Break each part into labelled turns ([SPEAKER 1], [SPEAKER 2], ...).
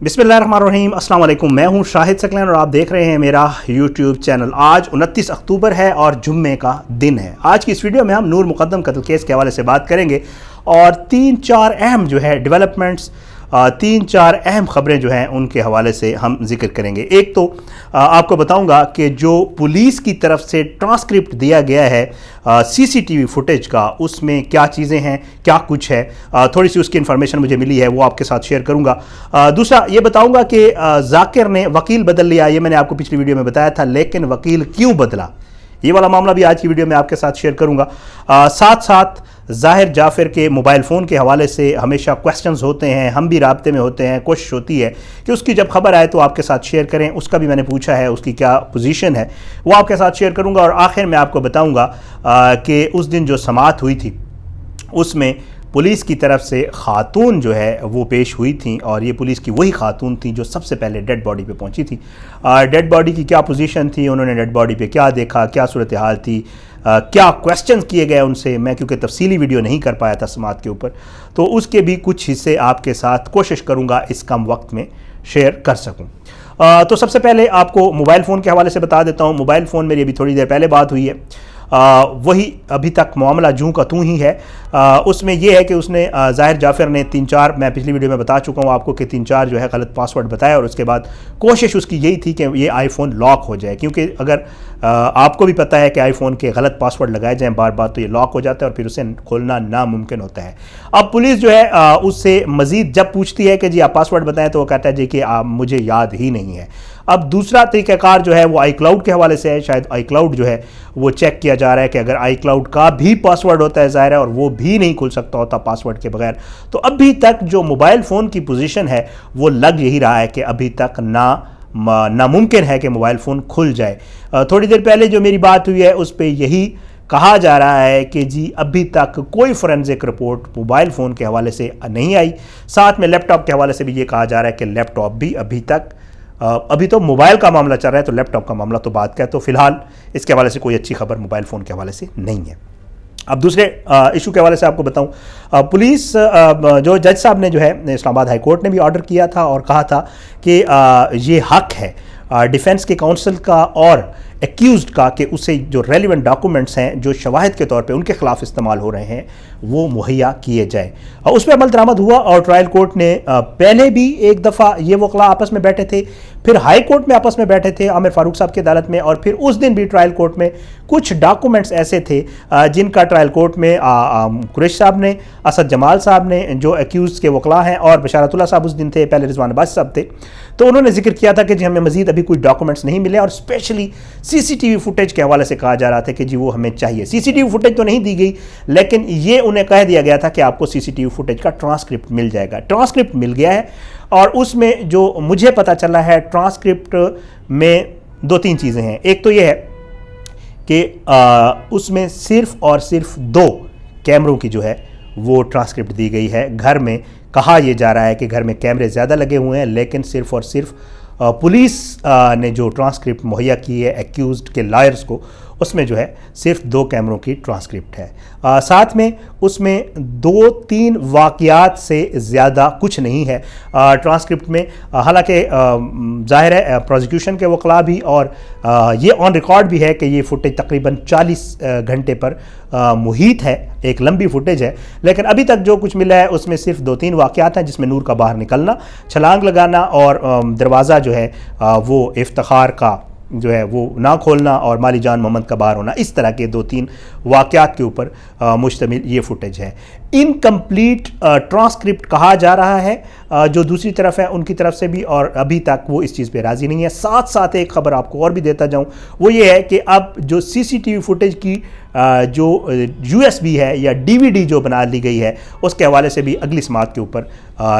[SPEAKER 1] बिस्मिल्लाहिर्रहमानिर्रहीम, अस्सलाम वालेकुम। मैं हूं शाहिद सकलैन और आप देख रहे हैं मेरा यूट्यूब चैनल। आज 29 अक्टूबर है और जुम्मे का दिन है। आज की इस वीडियो में हम नूर मुकद्दम कत्ल केस के हवाले से बात करेंगे और तीन चार अहम जो है डेवलपमेंट्स, तीन चार अहम ख़बरें जो हैं उनके हवाले से हम जिक्र करेंगे। एक तो आपको बताऊंगा कि जो पुलिस की तरफ से ट्रांसक्रिप्ट दिया गया है सीसीटीवी फुटेज का, उसमें क्या चीज़ें हैं, क्या कुछ है, थोड़ी सी उसकी इन्फॉर्मेशन मुझे मिली है, वो आपके साथ शेयर करूंगा। दूसरा ये बताऊंगा कि जाकिर ने वकील बदल लिया, ये मैंने आपको पिछली वीडियो में बताया था, लेकिन वकील क्यों बदला, ये वाला मामला भी आज की वीडियो में आपके साथ शेयर करूंगा। साथ साथ ज़ाहिर जाफ़िर के मोबाइल फ़ोन के हवाले से हमेशा क्वेश्चंस होते हैं, हम भी राब्ते में होते हैं, कोशिश होती है कि उसकी जब खबर आए तो आपके साथ शेयर करें। उसका भी मैंने पूछा है, उसकी क्या पोजीशन है वो आपके साथ शेयर करूंगा। और आखिर में आपको बताऊंगा कि उस दिन जो समाअत हुई थी उसमें पुलिस की तरफ से खातून जो है वो पेश हुई थी, और ये पुलिस की वही खातून थी जो सबसे पहले डेड बॉडी पे पहुंची थी। डेड बॉडी की क्या पोजीशन थी, उन्होंने डेड बॉडी पे क्या देखा, क्या सूरत हाल थी, क्या क्वेश्चन किए गए उनसे। मैं क्योंकि तफसीली वीडियो नहीं कर पाया था समाअत के ऊपर, तो उसके भी कुछ हिस्से आपके साथ कोशिश करूँगा इस कम वक्त में शेयर कर सकूँ। तो सबसे पहले आपको मोबाइल फ़ोन के हवाले से बता देता हूँ। मोबाइल फ़ोन मेरी अभी थोड़ी देर पहले बात हुई है, वही अभी तक मामला जूं का तूं ही है। उसमें यह है कि उसने ज़ाहिर जाफ़िर ने तीन चार, मैं पिछली वीडियो में बता चुका हूं आपको कि तीन चार जो है गलत पासवर्ड बताया, और उसके बाद कोशिश उसकी यही थी कि ये आईफ़ोन लॉक हो जाए, क्योंकि अगर आपको भी पता है कि आईफ़ोन के गलत पासवर्ड लगाए जाएँ बार बार तो ये लॉक हो जाता है और फिर उसे खोलना नामुमकिन होता है। अब पुलिस जो है उससे मज़ीद जब पूछती है कि जी आप पासवर्ड बताएं, तो वो कहता है जी कि मुझे याद ही नहीं है। अब दूसरा तरीक़ाकार जो है वो आई क्लाउड के हवाले से है। शायद आई क्लाउड जो है वो चेक किया जा रहा है कि अगर आई क्लाउड का भी पासवर्ड होता है ज़ाहिर है, और वो भी नहीं खुल सकता होता पासवर्ड के बगैर, तो अभी तक जो मोबाइल फ़ोन की पोजीशन है वो लग यही रहा है कि अभी तक नामुमकिन है कि मोबाइल फ़ोन खुल जाए। थोड़ी देर पहले जो मेरी बात हुई है उस पर यही कहा जा रहा है कि जी अभी तक कोई फोरेंसिक रिपोर्ट मोबाइल फ़ोन के हवाले से नहीं आई। साथ में लैपटॉप के हवाले से भी ये कहा जा रहा है कि लैपटॉप भी अभी तो मोबाइल का मामला चल रहा है, तो लैपटॉप का मामला तो बात का है। तो फिलहाल इसके हवाले से कोई अच्छी खबर मोबाइल फ़ोन के हवाले से नहीं है। अब दूसरे इशू के हवाले से आपको बताऊं, पुलिस जो जज साहब ने जो है इस्लामाबाद हाई कोर्ट ने भी ऑर्डर किया था और कहा था कि ये हक है डिफेंस के काउंसिल का और एक्यूज्ड का कि उसे जो रेलिवेंट डॉक्यूमेंट्स हैं जो शवाहिद के तौर पे उनके खिलाफ इस्तेमाल हो रहे हैं वो मुहैया किए जाए। उस पर अमल दरामद हुआ और ट्रायल कोर्ट ने पहले भी एक दफ़ा ये वकला आपस में बैठे थे, फिर हाई कोर्ट में आपस में बैठे थे आमिर फारूक साहब की अदालत में, और फिर उस दिन भी ट्रायल कोर्ट में कुछ डॉक्यूमेंट्स ऐसे थे जिनका ट्रायल कोर्ट में कुरैश साहब ने, असद जमाल साहब ने जो एक्यूज के वकला हैं, और बशारतुल्लाह साहब उस दिन थे, पहले रिजवान अब्बासी साहब थे, तो उन्होंने जिक्र किया था कि जी हमें मजीद अभी कोई डॉक्यूमेंट्स नहीं मिले, और स्पेशली सीसीटीवी फुटेज के हवाले से कहा जा रहा था कि जी वो हमें चाहिए। सीसीटीवी फुटेज तो नहीं दी गई, लेकिन ये उन्हें कह दिया गया था कि आपको सीसीटीवी फुटेज का ट्रांसक्रिप्ट मिल जाएगा। ट्रांसक्रिप्ट मिल गया है, और उसमें जो मुझे पता चला है ट्रांसक्रिप्ट में दो तीन चीज़ें हैं। एक तो ये है कि उसमें सिर्फ और सिर्फ 2 कैमरों की जो है वो ट्रांसक्रिप्ट दी गई है। घर में कहा यह जा रहा है कि घर में कैमरे ज़्यादा लगे हुए हैं, लेकिन सिर्फ और सिर्फ पुलिस ने जो ट्रांसक्रिप्ट मुहैया की है एक्यूज्ड के लॉयर्स को, उसमें जो है सिर्फ 2 कैमरों की ट्रांसक्रिप्ट है। साथ में उसमें 2-3 वाक़यात से ज़्यादा कुछ नहीं है ट्रांसक्रिप्ट में। हालांकि ज़ाहिर है प्रोसिक्यूशन के वकला भी और ये ऑन रिकॉर्ड भी है कि ये फुटेज तकरीबन 40 घंटे पर मुहित है, एक लंबी फुटेज है, लेकिन अभी तक जो कुछ मिला है उसमें सिर्फ 2-3 वाक़यात हैं जिसमें नूर का बाहर निकलना, छलांग लगाना और दरवाज़ा जो है वो इफ्तिखार का जो है वो ना खोलना और माली जान मोहम्मद का बाहर होना, इस तरह के 2-3 वाक़यात के ऊपर मुश्तमिल ये फुटेज है। इनकम्प्लीट ट्रांसक्रिप्ट कहा जा रहा है जो दूसरी तरफ है उनकी तरफ से भी, और अभी तक वो इस चीज़ पे राज़ी नहीं है। साथ साथ एक खबर आपको और भी देता जाऊं, वो ये है कि अब जो सीसीटीवी फुटेज की जो यूएसबी है या डीवीडी जो बना ली गई है उसके हवाले से भी अगली समाअत के ऊपर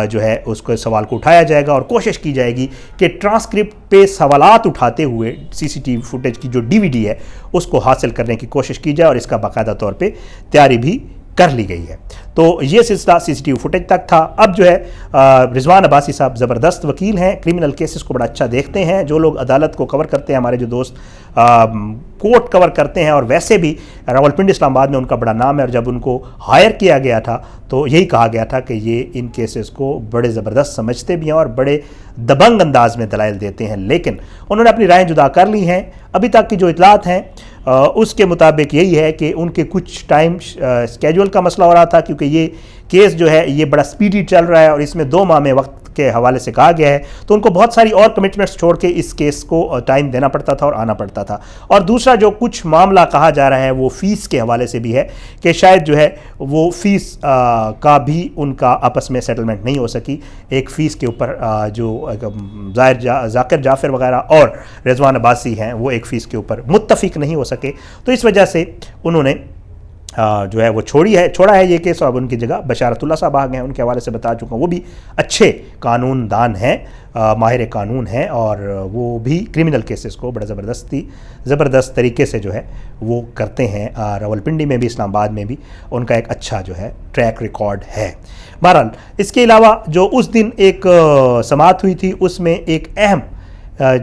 [SPEAKER 1] जो है उसको सवाल को उठाया जाएगा, और कोशिश की जाएगी कि ट्रांसक्रिप्ट पे सवालात उठाते हुए सीसीटीवी फुटेज की जो डीवीडी है उसको हासिल करने की कोशिश की जाए, और इसका बाकायदा तौर पे तैयारी भी कर ली गई है। तो ये सिलसिला CCTV फुटेज तक था। अब जो है रिजवान अब्बासी साहब ज़बरदस्त वकील हैं, क्रिमिनल केसेस को बड़ा अच्छा देखते हैं। जो लोग अदालत को कवर करते हैं, हमारे जो दोस्त कोर्ट कवर करते हैं, और वैसे भी रावलपिंडी इस्लामाबाद में उनका बड़ा नाम है, और जब उनको हायर किया गया था तो यही कहा गया था कि ये इन केसेस को बड़े ज़बरदस्त समझते भी हैं और बड़े दबंग अंदाज में दलाइल देते हैं। लेकिन उन्होंने अपनी राय जुदा कर ली हैं। अभी तक की जो इतलात हैं उसके मुताबिक यही है कि उनके कुछ टाइम स्केड्यूल का मसला हो रहा था, क्योंकि ये केस जो है ये बड़ा स्पीडी चल रहा है और इसमें 2 माह में वक्त के हवाले से कहा गया है, तो उनको बहुत सारी और कमिटमेंट्स छोड़ के इस केस को टाइम देना पड़ता था और आना पड़ता था। और दूसरा जो कुछ मामला कहा जा रहा है वो फ़ीस के हवाले से भी है कि शायद जो है वो फ़ीस का भी उनका आपस में सेटलमेंट नहीं हो सकी। एक फ़ीस के ऊपर जो ज़ाकिर जाफ़र वगैरह और रिजवान अब्बासी हैं वो एक फ़ीस के ऊपर मुत्तफ़िक नहीं हो सके, तो इस वजह से उन्होंने जो है वो छोड़ा है ये केस। और अब उनकी जगह बशारतुल्लाह साहब आ गए हैं। उनके हवाले से बता चुका हूँ, वो भी अच्छे कानून दान हैं, माहिर कानून हैं, और वो भी क्रिमिनल केसेस को बड़ा ज़बरदस्त तरीके से जो है वो करते हैं। रावलपिंडी में भी, इस्लामाबाद में भी उनका एक अच्छा जो है ट्रैक रिकॉर्ड है। बहरहाल इसके अलावा जो उस दिन एक समाअत हुई थी उसमें एक अहम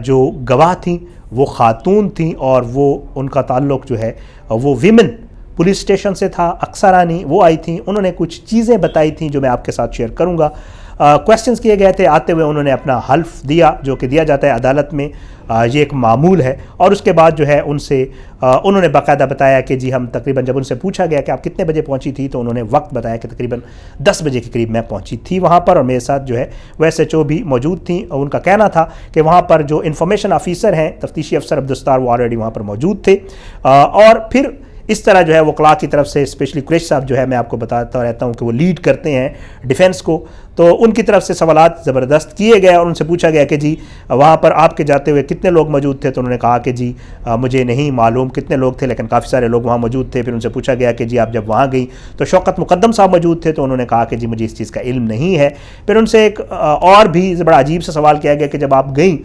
[SPEAKER 1] जो गवाह थी वो ख़ातून थी, और वो उनका ताल्लुक़ जो है वो विमेन पुलिस स्टेशन से था। अक्सर रानी वो आई थी, उन्होंने कुछ चीज़ें बताई थी जो मैं आपके साथ शेयर करूंगा। क्वेश्चंस किए गए थे, आते हुए उन्होंने अपना हल्फ दिया जो कि दिया जाता है अदालत में, ये एक मामूल है। और उसके बाद जो है उनसे उन्होंने बाकायदा बताया कि जी हम तकरीबन, जब उनसे पूछा गया कि आप कितने बजे पहुंची थी, तो उन्होंने वक्त बताया कि तकरीबन 10 बजे के करीब मैं पहुंची थी वहाँ पर, और मेरे साथ जो है वो SHO भी मौजूद थी। और उनका कहना था कि वहाँ पर जो इन्फॉर्मेशन ऑफिसर हैं, तफ्तीशी अफसर अब्दुस्तार, वो ऑलरेडी वहाँ पर मौजूद थे। और फिर इस तरह जो है वो क्लार्क की तरफ से, स्पेशली कुरैश साहब जो है, मैं आपको बताता रहता हूँ कि वो लीड करते हैं डिफेंस को, तो उनकी तरफ से सवालात ज़बरदस्त किए गए और उनसे पूछा गया कि जी वहाँ पर आपके जाते हुए कितने लोग मौजूद थे, तो उन्होंने कहा कि जी मुझे नहीं मालूम कितने लोग थे, लेकिन काफ़ी सारे लोग वहाँ मौजूद थे। फिर उनसे पूछा गया कि जी आप जब वहाँ गई तो शौकत मुकद्दम साहब मौजूद थे, तो उन्होंने कहा कि जी मुझे इस चीज़ का इल्म नहीं है। फिर उनसे एक और भी बड़ा अजीब सा सवाल किया गया कि जब आप गई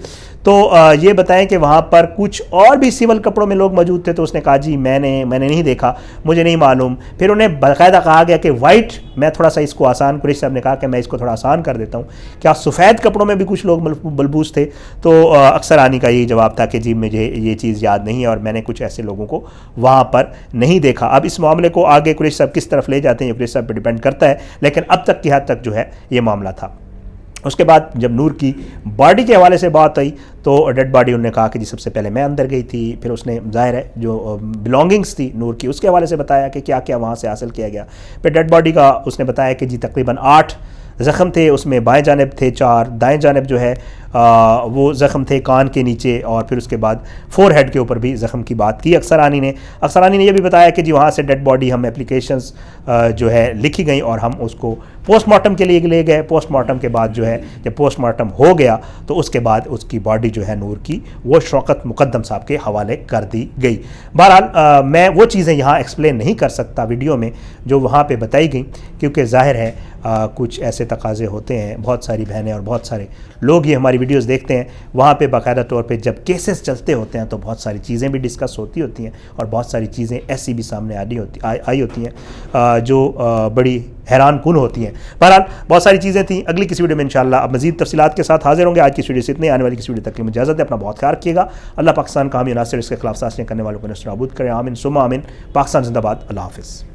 [SPEAKER 1] तो ये बताएं कि वहाँ पर कुछ और भी सिविल कपड़ों में लोग मौजूद थे, तो उसने कहा जी मैंने नहीं देखा, मुझे नहीं मालूम। फिर उन्हें बाकायदा कहा गया कि वाइट, मैं थोड़ा सा इसको आसान, कुरैश साहब ने कहा कि मैं इसको थोड़ा आसान कर देता हूँ, क्या सफ़ेद कपड़ों में भी कुछ लोग बलबूस थे? तो अक्सर आनी का यही जवाब था कि जी मुझे ये चीज़ याद नहीं है और मैंने कुछ ऐसे लोगों को वहाँ पर नहीं देखा। अब इस मामले को आगे कुरैश साहब किस तरफ ले जाते हैं ये कुरैश साहब पर डिपेंड करता है, लेकिन अब तक की हद तक जो है ये मामला था। उसके बाद जब नूर की बॉडी के हवाले से बात आई तो डेड बॉडी उन्होंने कहा कि जी सबसे पहले मैं अंदर गई थी। फिर उसने ज़ाहिर है जो बिलोंगिंग्स थी नूर की उसके हवाले से बताया कि क्या क्या वहाँ से हासिल किया गया। फिर डेड बॉडी का उसने बताया कि जी तकरीबन 8 ज़ख़म थे, उसमें बाएं जानिब थे 4, दाएं जानिब जो है वो ज़ख़म थे कान के नीचे, और फिर उसके बाद फोरहेड के ऊपर भी ज़ख़म की बात की अक्सर रानी ने यह भी बताया कि जी वहाँ से डेड बॉडी हम एप्लीकेशंस जो है लिखी गई और हम उसको पोस्टमार्टम के लिए ले गए। पोस्टमार्टम के बाद जो है जब पोस्टमार्टम हो गया तो उसके बाद उसकी बॉडी जो है नूर की वो शौकत मुकद्दम साहब के हवाले कर दी गई। बहरहाल मैं वो चीज़ें यहाँ एक्सप्लेन नहीं कर सकता वीडियो में जो वहाँ पे बताई गई, क्योंकि ज़ाहिर है कुछ ऐसे तकाज़े होते हैं, बहुत सारी बहनें और बहुत सारे लोग ये हमारी वीडियोस देखते हैं, वहाँ पे बाकायदा तौर पे जब केसेस चलते होते हैं तो बहुत सारी चीज़ें भी डिस्कस होती हैं और बहुत सारी चीज़ें ऐसी भी सामने आई होती हैं जो बड़ी हैरान कुन होती हैं। बहरहाल बहुत सारी चीज़ें थी। अगली किसी वीडियो में इंशाल्लाह अब मज़ीद तफसीलात के साथ हाजिर होंगे। आज की वीडियो से इतने, आने वाली किसी वीडियो तक के लिए इजाज़त है। अपना बहुत ख्याल रखिएगा। अल्लाह पाकिस्तान का हामी नासिर इसके खिलाफ साजिशें करने वालों को नस्र नाबूद करें। आमीन सुम्मा आमीन। पाकिस्तान जिंदाबाद। अल्लाह हाफ़िज़।